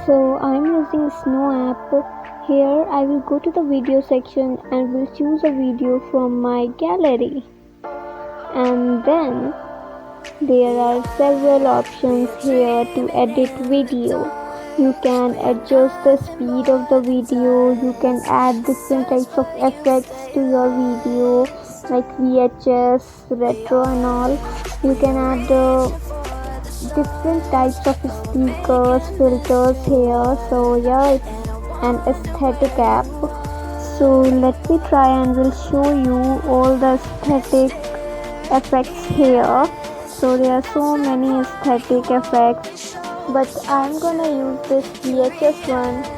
So I'm using Snow app. Here I will go to the video section and will choose a video from my gallery. And then there are several options here to edit video. You can adjust the speed of the video, you can add different types of effects to your video like VHS, retro and all. You can add different types of speakers, filters here. So yeah, it's an aesthetic app. So let me try and will show you all the aesthetic effects here. So there are so many aesthetic effects, but I'm gonna use this VHS one.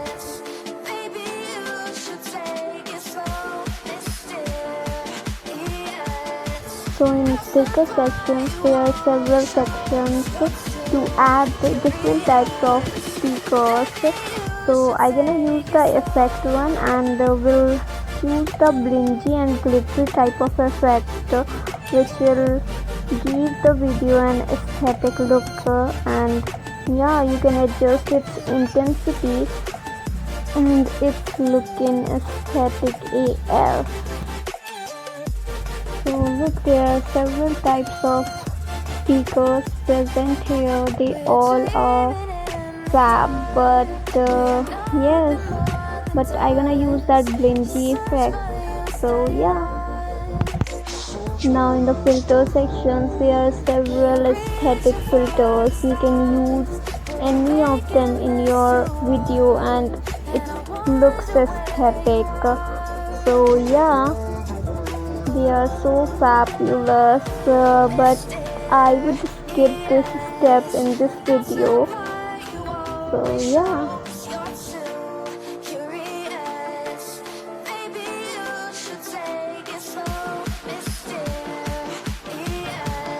So in sticker sections there are several sections to add different types of speakers. So I'm gonna use the effect one and will choose the blingy and glittery type of effect, which will give the video an aesthetic look, and yeah, you can adjust its intensity and it's looking aesthetic AF. So look, there are several types of speakers present here. They all are fab, but yes, but I'm gonna use that blingy effect. So yeah. Now in the filter sections there are several aesthetic filters. You can use any of them in your video and it looks aesthetic. So yeah, they are so fabulous, but I would skip this step in this video. So yeah.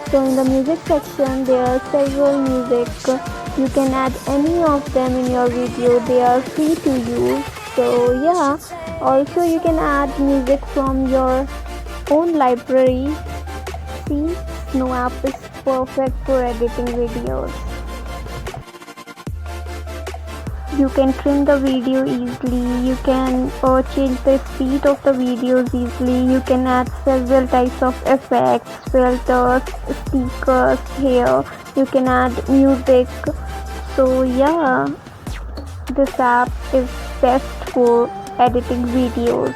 So in the music section there are several music. You can add any of them in your video. They are free to use. So yeah, also you can add music from your own library. See, Snow app is perfect for editing videos. You can trim the video easily, you can change the speed of the videos easily, you can add several types of effects, filters, stickers here, you can add music. So yeah, this app is best for editing videos.